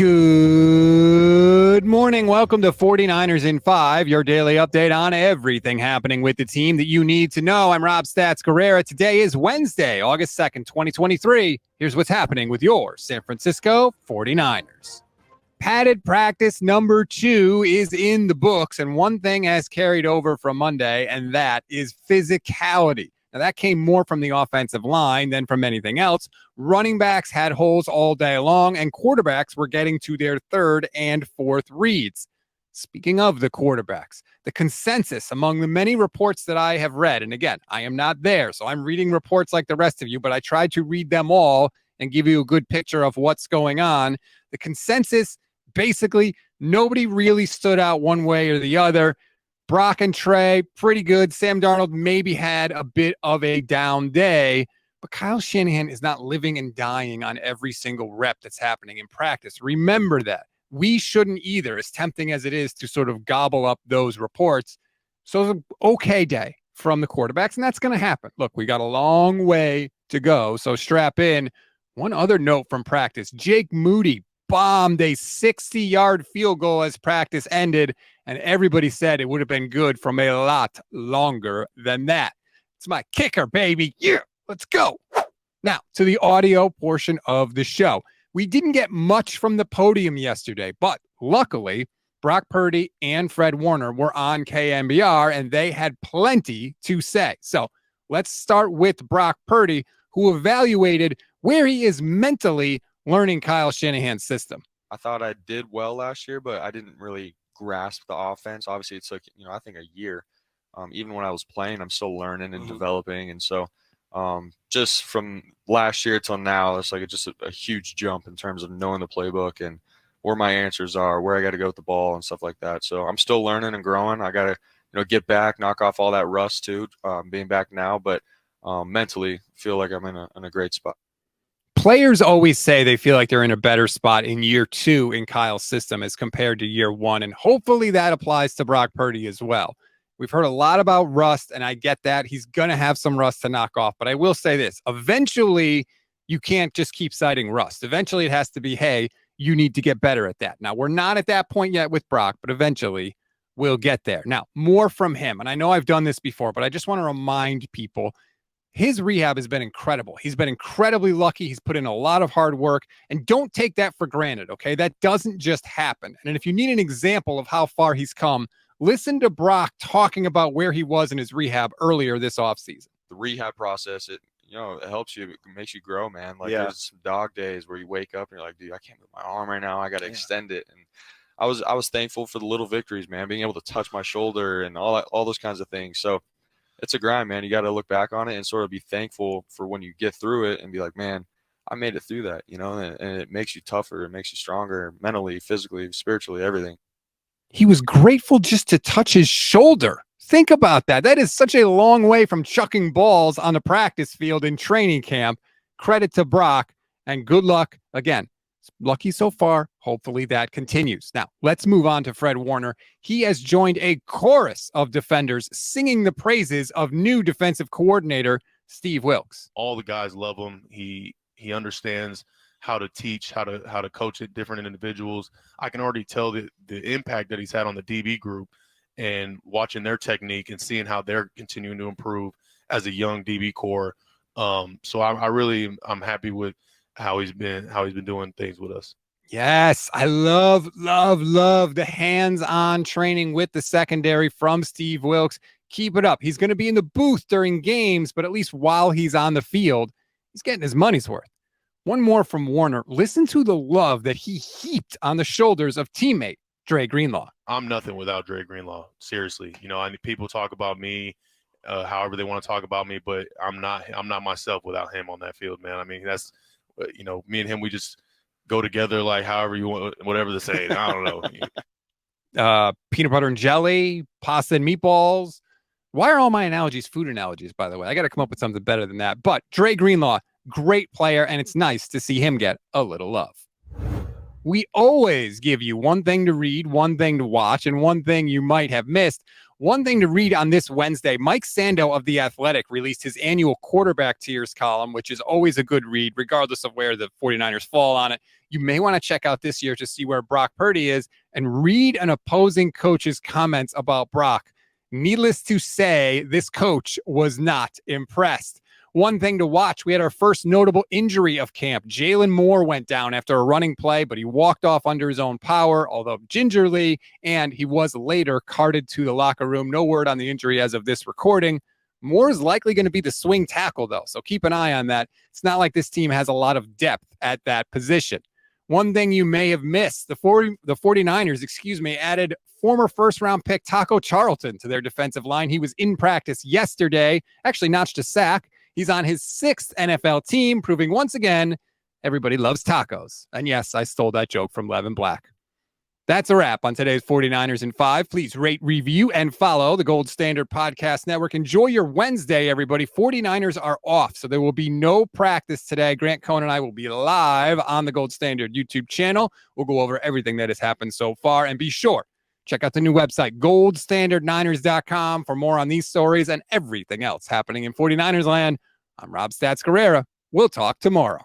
Good morning. Welcome to 49ers in 5, your daily update on everything happening with the team that you need to know. I'm Rob Stats Guerrera. Today is Wednesday, August 2nd, 2023. Here's what's happening with your San Francisco 49ers. Padded practice number 2 is in the books, and one thing has carried over from Monday, and that is physicality. Now, that came more from the offensive line than from anything else. Running backs had holes all day long, and quarterbacks were getting to their third and fourth reads. Speaking of the quarterbacks, the consensus among the many reports that I have read, and again, I am not there, so I'm reading reports like the rest of you, but I tried to read them all and give you a good picture of what's going on. The consensus, basically, nobody really stood out one way or the other. Brock and Trey, pretty good. Sam Darnold maybe had a bit of a down day, but Kyle Shanahan is not living and dying on every single rep that's happening in practice. Remember that. We shouldn't either, as tempting as it is to sort of gobble up those reports. So it's an okay day from the quarterbacks, and that's going to happen. Look, we got a long way to go, so strap in. One other note from practice, Jake Moody bombed a 60-yard field goal as practice ended, and everybody said it would have been good from a lot longer than that. It's my kicker, baby. Yeah, let's go. Now, to the audio portion of the show. We didn't get much from the podium yesterday, but luckily, Brock Purdy and Fred Warner were on KMBR, and they had plenty to say. So let's start with Brock Purdy, who evaluated where he is mentally learning Kyle Shanahan's system. I thought I did well last year, but I didn't really grasp the offense. Obviously, it took, I think a year. Even when I was playing, I'm still learning and developing. And so just from last year till now, it's like just a huge jump in terms of knowing the playbook and where my answers are, where I got to go with the ball and stuff like that. So I'm still learning and growing. I got to, get back, knock off all that rust too, being back now. But mentally, feel like I'm in a great spot. Players always say they feel like they're in a better spot in year 2 in Kyle's system as compared to year 1. And hopefully that applies to Brock Purdy as well. We've heard a lot about rust, and I get that. He's going to have some rust to knock off. But I will say this. Eventually, you can't just keep citing rust. Eventually, it has to be, hey, you need to get better at that. Now, we're not at that point yet with Brock, but eventually we'll get there. Now, more from him. And I know I've done this before, but I just want to remind people, his rehab has been incredible. He's been incredibly lucky. He's put in a lot of hard work, and don't take that for granted, okay? That doesn't just happen. And if you need an example of how far he's come, listen to Brock talking about where he was in his rehab earlier this offseason. The rehab process, it helps you, it makes you grow, man. Like there's some dog days where you wake up and you're like, dude, I can't move my arm right now. I got to extend it. And I was thankful for the little victories, man, being able to touch my shoulder and all those kinds of things. So it's a grind, man. You got to look back on it and sort of be thankful for when you get through it and be like, man, I made it through that, and it makes you tougher. It makes you stronger mentally, physically, spiritually, everything. He was grateful just to touch his shoulder. Think about that. That is such a long way from chucking balls on the practice field in training camp. Credit to Brock, and good luck again. Lucky so far. Hopefully that continues. Now, let's move on to Fred Warner. He has joined a chorus of defenders singing the praises of new defensive coordinator Steve Wilks. All the guys love him. He understands how to teach, how to coach it, different individuals. I can already tell the impact that he's had on the DB group, and watching their technique and seeing how they're continuing to improve as a young DB core. So I'm happy with how he's been doing things with us. Yes, I love the hands-on training with the secondary from Steve Wilks. Keep it up. He's going to be in the booth during games, but at least while he's on the field, he's getting his money's worth. One more from Warner. Listen to the love that he heaped on the shoulders of teammate Dre Greenlaw. I'm nothing without Dre Greenlaw. Seriously, people talk about me however they want to talk about me, but I'm not myself without him on that field, man. I mean, that's me and him, we just go together like however you want, whatever to say. I don't know. Peanut butter and jelly, pasta and meatballs. Why are all my analogies food analogies, by the way? I got to come up with something better than that. But Dre Greenlaw, great player, and it's nice to see him get a little love. We always give you one thing to read, one thing to watch, and one thing you might have missed. One thing to read on this Wednesday, Mike Sando of The Athletic released his annual quarterback tiers column, which is always a good read, regardless of where the 49ers fall on it. You may want to check out this year to see where Brock Purdy is and read an opposing coach's comments about Brock. Needless to say, this coach was not impressed. One thing to watch, we had our first notable injury of camp. Jalen Moore went down after a running play, but he walked off under his own power, although gingerly, and he was later carted to the locker room. No word on the injury as of this recording. Moore is likely going to be the swing tackle, though, so keep an eye on that. It's not like this team has a lot of depth at that position. One thing you may have missed, the 49ers, added former first-round pick Taco Charlton to their defensive line. He was in practice yesterday, actually notched a sack. He's on his 6th NFL team, proving once again everybody loves tacos. And yes, I stole that joke from Levin Black. That's a wrap on today's 49ers in 5. Please rate, review, and follow the Gold Standard Podcast Network. Enjoy your Wednesday, everybody. 49ers are off, so there will be no practice today. Grant Cohn and I will be live on the Gold Standard YouTube channel. We'll go over everything that has happened so far. And be sure, check out the new website, goldstandardniners.com, for more on these stories and everything else happening in 49ers land. I'm Rob Stats Guerrera. We'll talk tomorrow.